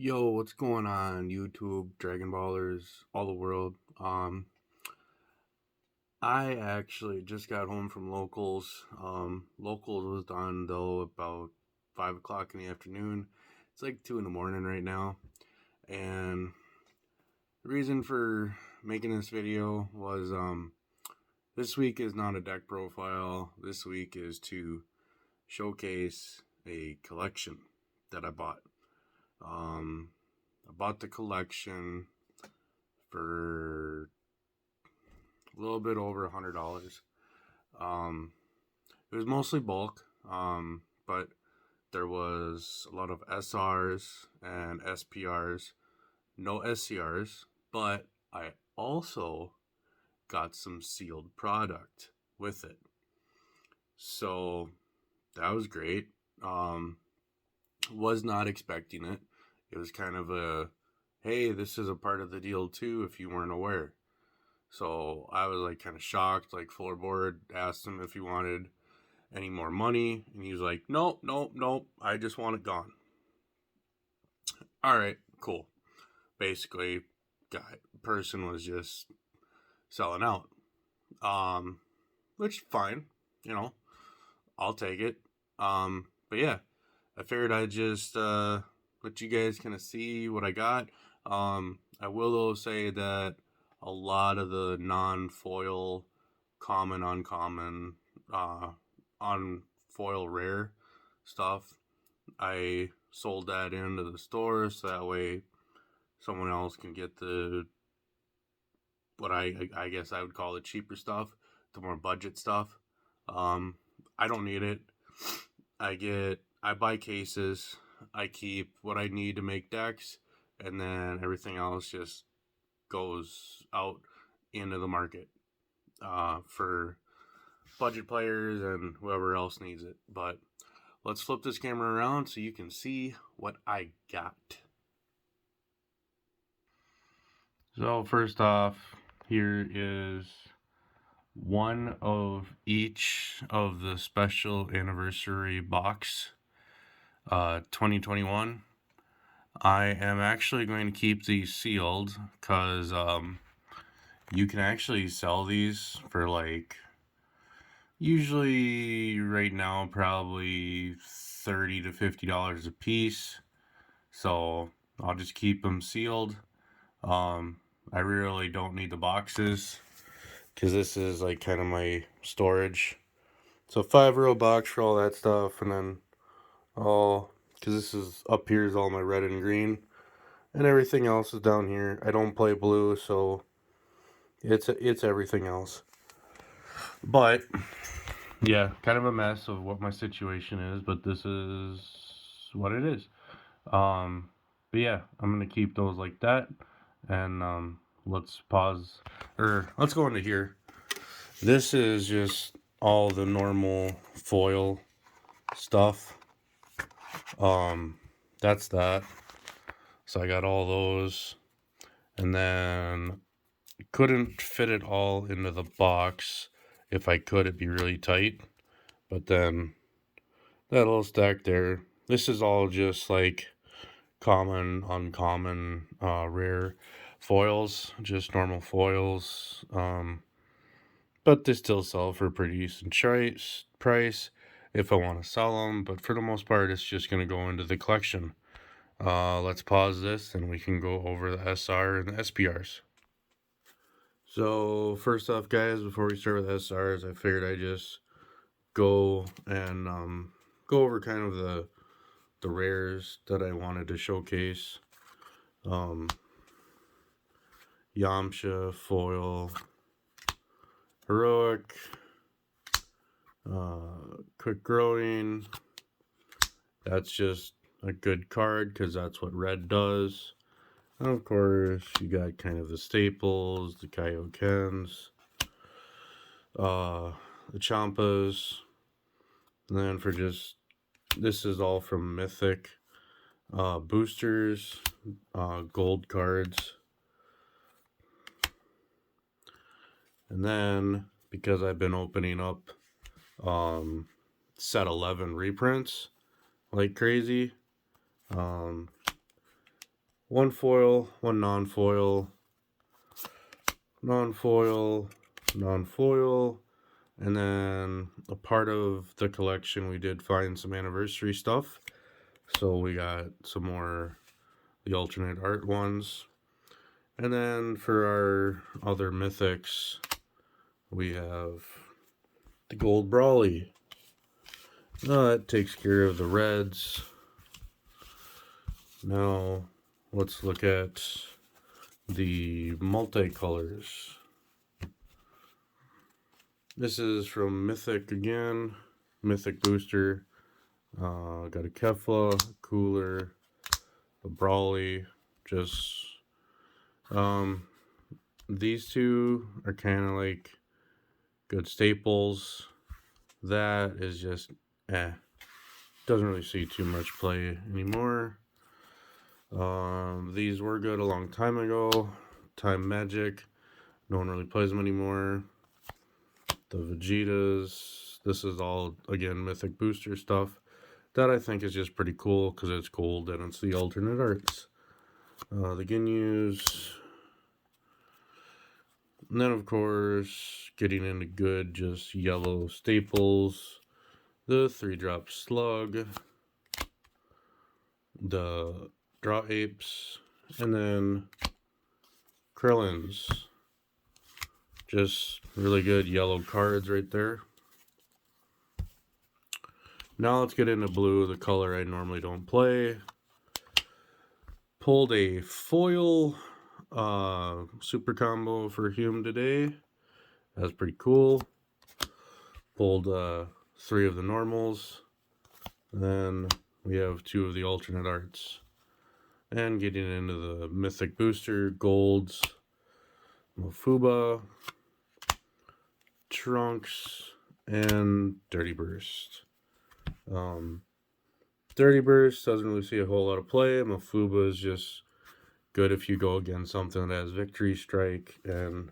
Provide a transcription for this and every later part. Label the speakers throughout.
Speaker 1: Yo, what's going on YouTube, Dragon Ballers, all the world? I actually just got home from locals. Locals was done though about 5 o'clock in the afternoon. It's like 2 in the morning right now. And the reason for making this video was this week is not a deck profile. This week is to showcase a collection that I bought. I bought the collection for a little bit over $100. It was mostly bulk, but there was a lot of SRs and SPRs, no SCRs, but I also got some sealed product with it. So that was great. Was not expecting it. It was kind of a, hey, this is a part of the deal too if you weren't aware. So I was like kind of shocked, like floorboard, asked him if he wanted any more money. And he was like, nope, nope, nope. I just want it gone. All right, cool. Basically, person was just selling out. Which fine, I'll take it. But yeah, I figured I'd just let you guys kind of see what I got. I will though say that a lot of the non-foil, common, uncommon, on foil rare stuff, I sold that into the store so that way someone else can get the what I guess I would call the cheaper stuff, the more budget stuff. I don't need it. I buy cases. I keep what I need to make decks, and then everything else just goes out into the market for budget players and whoever else needs it. But let's flip this camera around so you can see what I got. So first off, here is one of each of the special anniversary box 2021. I am actually going to keep these sealed because you can actually sell these for like usually right now probably $30 to $50 a piece. So I'll just keep them sealed. I really don't need the boxes because this is like kind of my storage. So 5 row box for all that stuff, and then because this is up here is all my red and green, and everything else is down here. I don't play blue, so it's everything else. But yeah, kind of a mess of what my situation is, but this is what it is. But yeah, I'm gonna keep those like that, and let's pause, or let's go into here. This is just all the normal foil stuff. That's that. So I got all those, and then couldn't fit it all into the box. If I could, it'd be really tight. But then that little stack there, this is all just like common, uncommon, rare foils, just normal foils. But they still sell for a pretty decent price if I want to sell them. But for the most part, it's just going to go into the collection. Let's pause this and we can go over the SR and the SPRs. So first off, guys, before we start with SRs, I figured I'd just go and go over kind of the rares that I wanted to showcase. Yamcha foil, heroic, quick growing. That's just a good card because that's what red does. And of course, you got kind of the staples, the Kaiokens, the Champas, and then for just, this is all from Mythic, boosters, gold cards, and then because I've been opening up set 11 reprints like crazy, one foil, one non-foil, non-foil, non-foil, and then a part of the collection we did find some anniversary stuff, so we got some more the alternate art ones. And then for our other mythics, we have the gold Brawly. That takes care of the reds. Now let's look at the multicolors. This is from Mythic again, Mythic Booster. Got a Kefla, Cooler, a Brawly. Just these two are kind of like good staples. That is just doesn't really see too much play anymore. These were good a long time ago. Time Magic, no one really plays them anymore. The Vegetas, this is all again Mythic Booster stuff that I think is just pretty cool because it's gold and it's the alternate arts. The Ginyus, and then of course getting into good just yellow staples, the 3-drop Slug, the Draw Apes, and then Krillins. Just really good yellow cards right there. Now let's get into blue, the color I normally don't play. Pulled a foil super combo for Hume today. That's pretty cool. Pulled 3 of the normals. Then we have 2 of the alternate arts. And getting into the Mythic Booster, golds, Mofuba, Trunks, and Dirty Burst. Dirty Burst doesn't really see a whole lot of play. Mofuba is just good if you go against something that has Victory Strike, and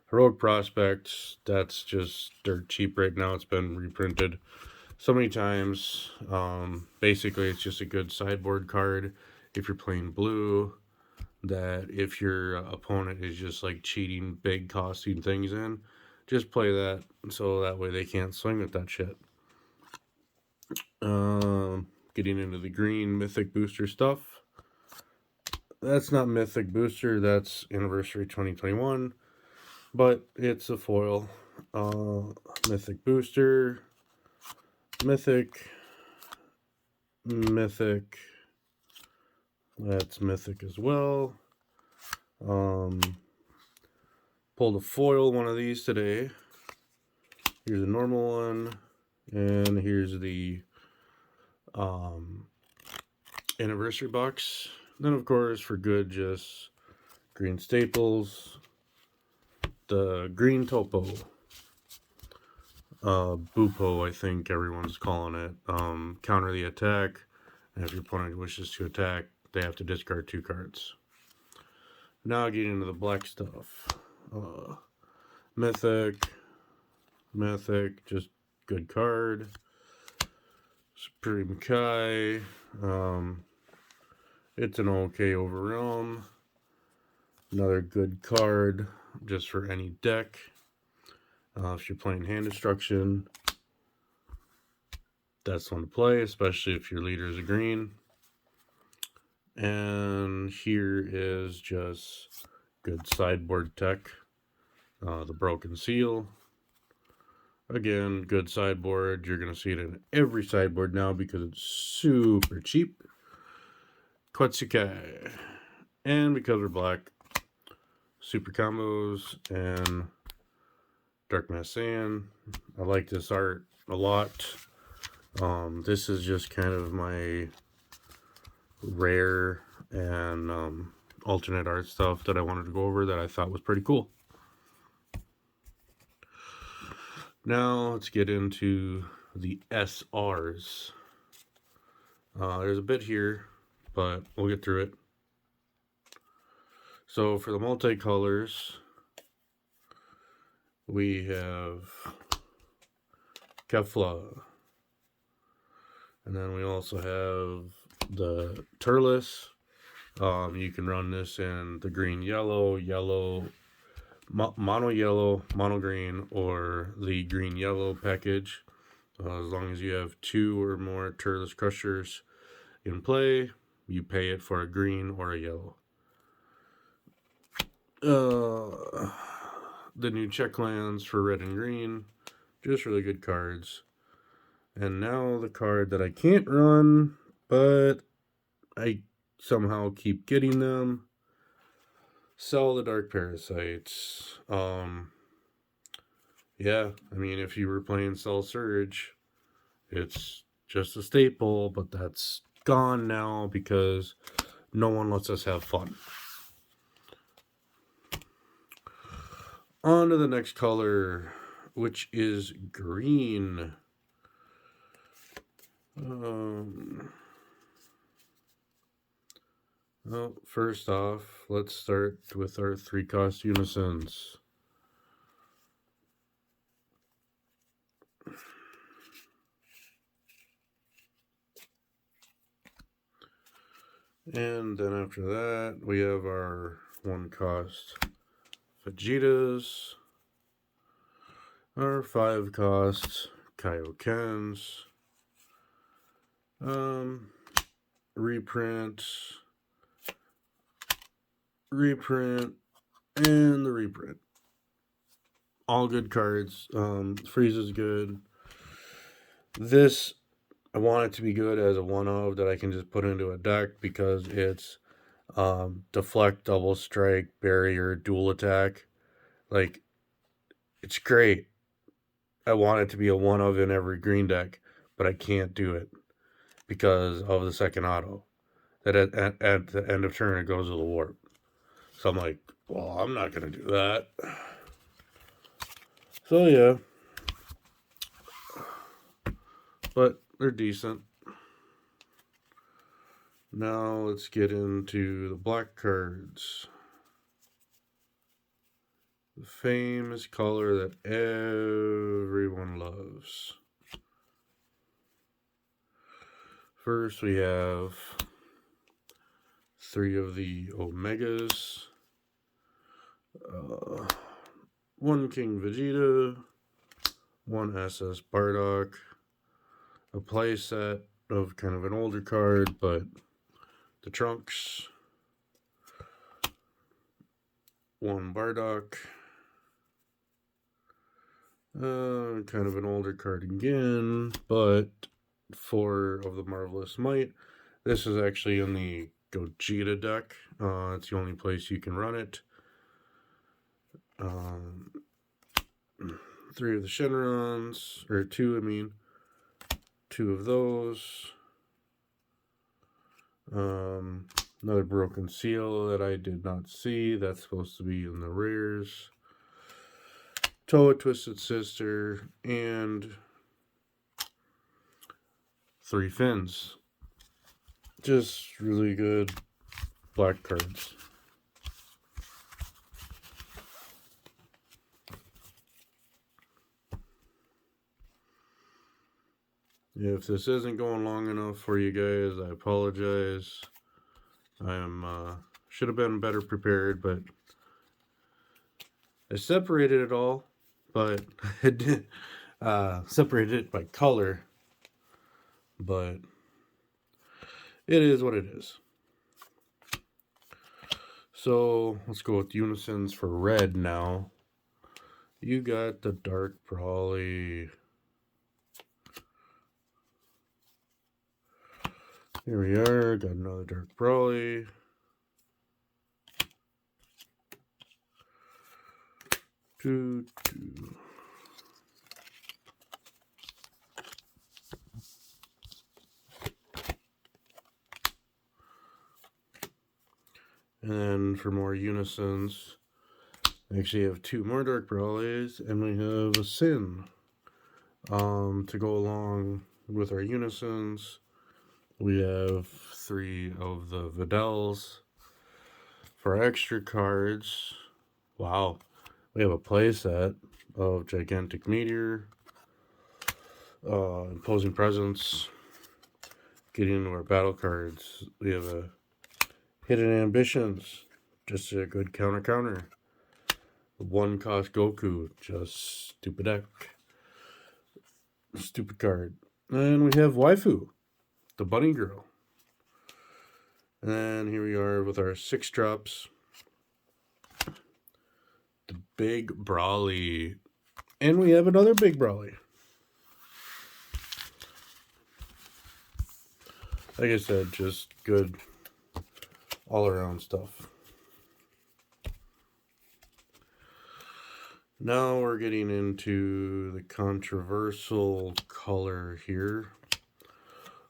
Speaker 1: Heroic Prospects, that's just dirt cheap right now. It's been reprinted so many times. Basically, it's just a good sideboard card if you're playing blue, that if your opponent is just like cheating big costing things in, just play that so that way they can't swing with that shit. Getting into the green Mythic Booster stuff. That's not Mythic Booster, that's Anniversary 2021, but it's a foil. Mythic Booster, Mythic, Mythic, that's Mythic as well. Pulled a foil one of these today. Here's a normal one, and here's the anniversary box. Then of course for good just green staples, the green Topo, Bupo I think everyone's calling it. Counter the attack, and if your opponent wishes to attack, they have to discard 2 cards. Now getting into the black stuff. Mythic, just good card. Supreme Kai, it's an okay Overwhelm. Another good card just for any deck. If you're playing hand destruction, that's one to play, especially if your leader is a green. And here is just good sideboard tech. The Broken Seal. Again, good sideboard. You're going to see it in every sideboard now because it's super cheap. Quetzalcoatl. And because we're black, super combos and Dark Mass Sand. I like this art a lot. This is just kind of my rare and alternate art stuff that I wanted to go over that I thought was pretty cool. Now let's get into the SRs. There's a bit here, but we'll get through it. So for the multicolors, we have Kefla, and then we also have the Turles, You can run this in the green, yellow, mono yellow, mono green, or the green yellow package. As long as you have 2 or more Turles Crushers in play, you pay it for a green or a yellow. The new check lands for red and green, just really good cards. And now the card that I can't run, but I somehow keep getting them. Sell the Dark Parasites. Yeah, I mean, if you were playing Cell Surge, it's just a staple, but that's gone now because no one lets us have fun. On to the next color, which is green. Well, first off, let's start with our 3-cost unisons. And then after that, we have our 1-cost Vegetas, our 5-cost Kaiokens, reprint, and the reprint. All good cards. Freeze is good. This, I want it to be good as a one-of that I can just put into a deck because it's deflect, double strike, barrier, dual attack. Like, it's great. I want it to be a one-of in every green deck, but I can't do it because of the second auto. That at the end of turn, it goes to the warp. So I'm like, well, I'm not going to do that. So, yeah. But they're decent. Now let's get into the black cards. The famous color that everyone loves. First we have 3 of the Omegas. 1 King Vegeta. 1 SS Bardock. A play set of kind of an older card, but the Trunks. 1 Bardock. Kind of an older card again, but 4 of the Marvelous Might. This is actually in the Gogeta deck. It's the only place you can run it. 3 of the Shenrons, or 2, I mean. 2 of those. Another Broken Seal that I did not see. That's supposed to be in the rares. Toa Twisted Sister. And 3 Fins. Just really good black cards. If this isn't going long enough for you guys, I apologize. I should have been better prepared, but I separated it all, but I did separated it by color, but it is what it is. So let's go with unisons for red now. You got the Dark Brawly. Here we are, got another Dark Brawly. Two. And then for more unisons, we actually have 2 more Dark Brawlies, and we have a Sin. To go along with our unisons, we have 3 of the Videls. For extra cards, wow, we have a playset of Gigantic Meteor, Imposing Presence. Getting into our battle cards, we have a Hidden Ambitions, just a good counter. 1-cost Goku, just stupid deck. Stupid card. And we have Waifu, the bunny girl. And here we are with our 6 drops. The big Brawly. And we have another big Brawly. Like I said, just good all around stuff. Now we're getting into the controversial color here.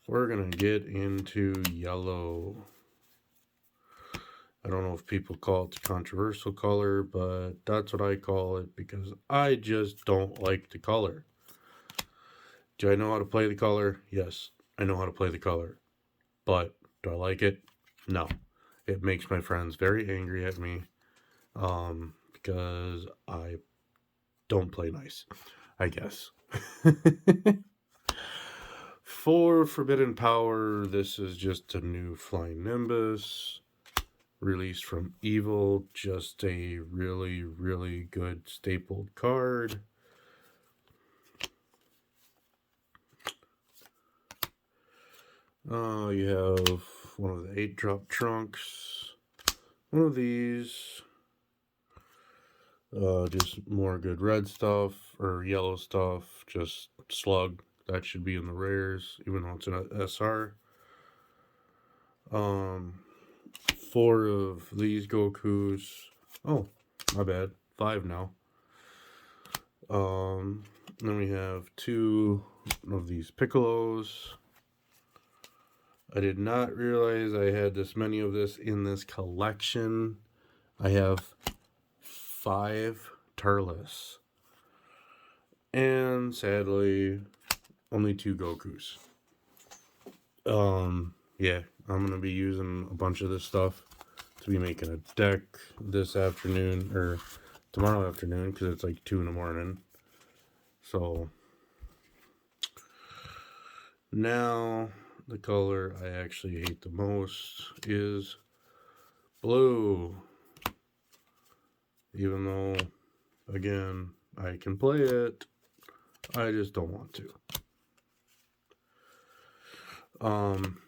Speaker 1: We're going to get into yellow. I don't know if people call it the controversial color, but that's what I call it because I just don't like the color. Do I know how to play the color? Yes, I know how to play the color. But do I like it? No. It makes my friends very angry at me because I don't play nice, I guess. For Forbidden Power, this is just a new Flying Nimbus. Released from Evil, just a really, really good stapled card. You have one of the 8-drop trunks. One of these. Just more good red stuff or yellow stuff. Just Slug. That should be in the rares, even though it's an SR. 4 of these Gokus. Oh, my bad. 5 now. Then we have 2 of these Piccolos. I did not realize I had this many of this in this collection. I have 5 Turles. And sadly, only 2 Gokus. Yeah, I'm going to be using a bunch of this stuff to be making a deck this afternoon, or tomorrow afternoon, because it's like 2 in the morning. So, now, the color I actually hate the most is blue. Even though, again, I can play it, I just don't want to.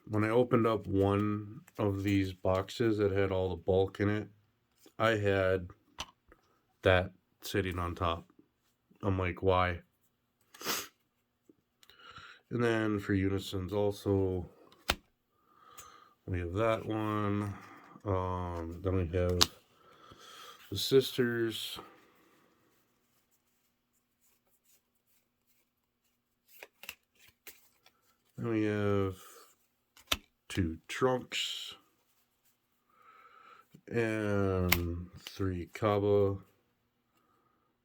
Speaker 1: When I opened up one of these boxes that had all the bulk in it, I had that sitting on top. I'm like, why? And then for Unisons also, we have that one. Then we have the sisters. Then we have 2 trunks. And 3 Kaba.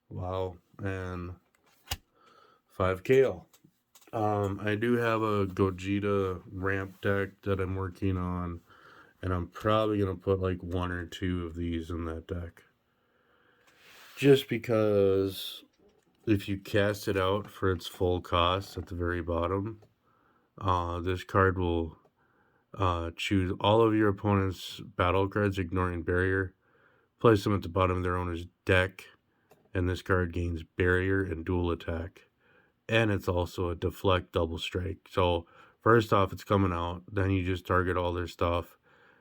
Speaker 1: Wow. And 5 Kale. I do have a Gogeta ramp deck that I'm working on. And I'm probably going to put like 1 or 2 of these in that deck. Just because if you cast it out for its full cost at the very bottom, this card will choose all of your opponent's battle cards, ignoring barrier, place them at the bottom of their owner's deck, and this card gains barrier and dual attack. And it's also a deflect double strike. So first off, it's coming out, then you just target all their stuff,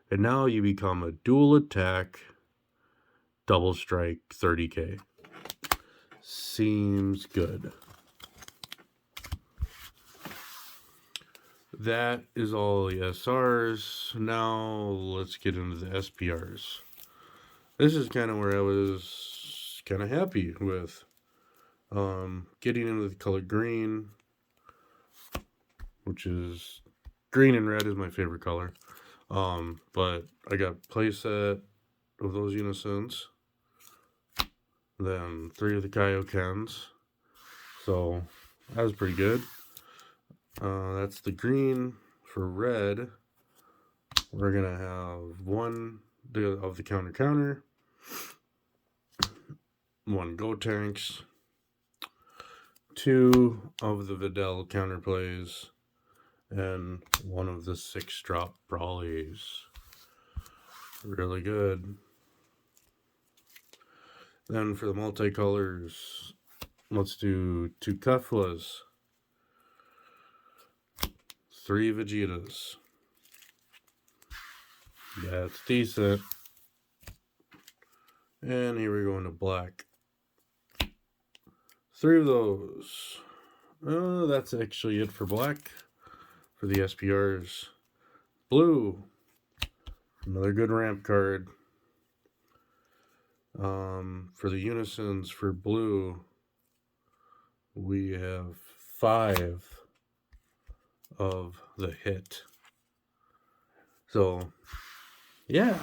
Speaker 1: and now you become a dual attack double strike 30k. Seems good. That is all the SRs. Now let's get into the SPRs. This is kind of where I was kind of happy with getting into the color green, which is green and red is my favorite color. But I got playset of those Unisons, then 3 of the Kaiokens, so that was pretty good. That's the green. For red, we're gonna have 1 of the counter, 1 Gotenks, 2 of the Videl counterplays, and 1 of the 6-drop Brawlies. really good. Then for the multicolors, let's do 2 Keflas, 3 Vegetas. That's decent. And here we go into black. 3 of those. Oh, that's actually it for black. For the SPRs. Blue. Another good ramp card. For the unisons for blue, we have 5 of the hit. So, yeah.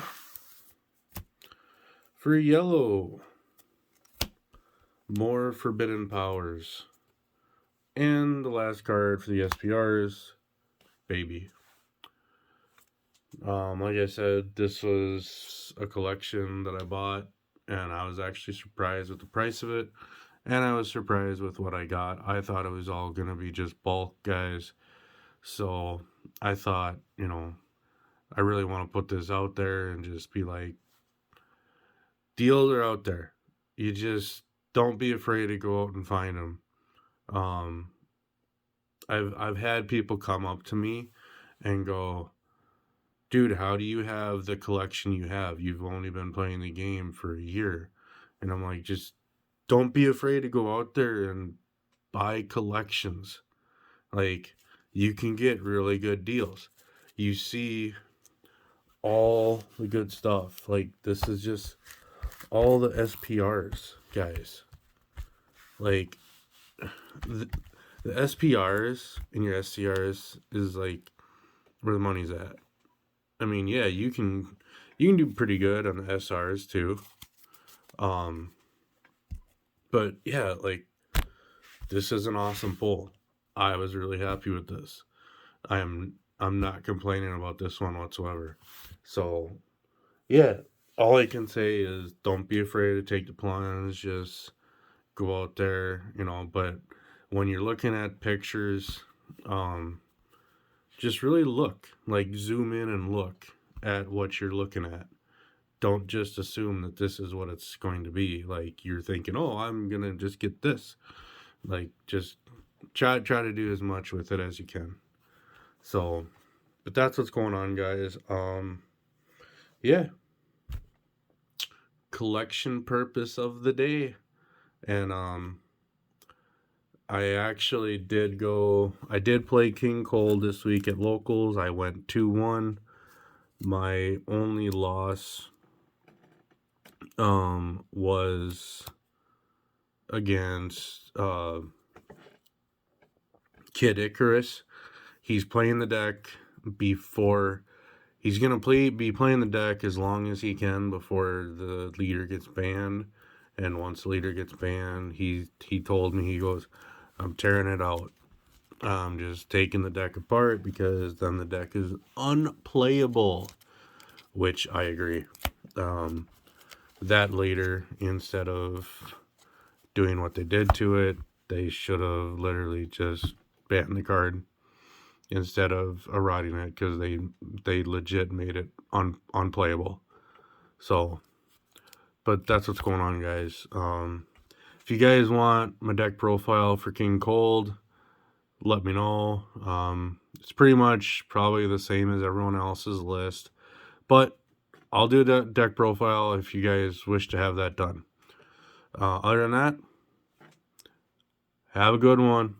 Speaker 1: For yellow, more forbidden powers. And the last card for the SPRs, baby. Like I said, this was a collection that I bought, and I was actually surprised with the price of it, and I was surprised with what I got. I thought it was all going to be just bulk, guys. So I thought, you know, I really want to put this out there and just be like, deals are out there. You just don't be afraid to go out and find them. I've had people come up to me and go, dude, how do you have the collection you have? You've only been playing the game for a year. And I'm like, just don't be afraid to go out there and buy collections. Like, you can get really good deals. You see all the good stuff. Like, this is just all the SPRs, guys. Like, the SPRs and your SCRs is like where the money's at. I mean, yeah, you can do pretty good on the SRs too. But yeah, like, this is an awesome pull. I was really happy with this. I'm not complaining about this one whatsoever. So yeah, all I can say is don't be afraid to take the plunge. Just go out there, you know. But when you're looking at pictures, just really look, like, zoom in and look at what you're looking at. Don't just assume that this is what it's going to be. Like, you're thinking, oh, I'm going to just get this. Like, just try to do as much with it as you can. So, but that's what's going on, guys. Yeah. Collection purpose of the day. And, I actually did play King Cold this week at locals. I went 2-1. My only loss was against Kid Icarus. He's playing the deck before he's gonna be playing the deck as long as he can before the leader gets banned. And once the leader gets banned, he told me, he goes, I'm tearing it out. I'm just taking the deck apart because then the deck is unplayable, which I agree. That later, instead of doing what they did to it, they should have literally just banned the card instead of eroding it, because they legit made it unplayable. So, but that's what's going on, guys. If you guys want my deck profile for King Cold, let me know. It's pretty much probably the same as everyone else's list, but I'll do the deck profile if you guys wish to have that done. Other than that, have a good one.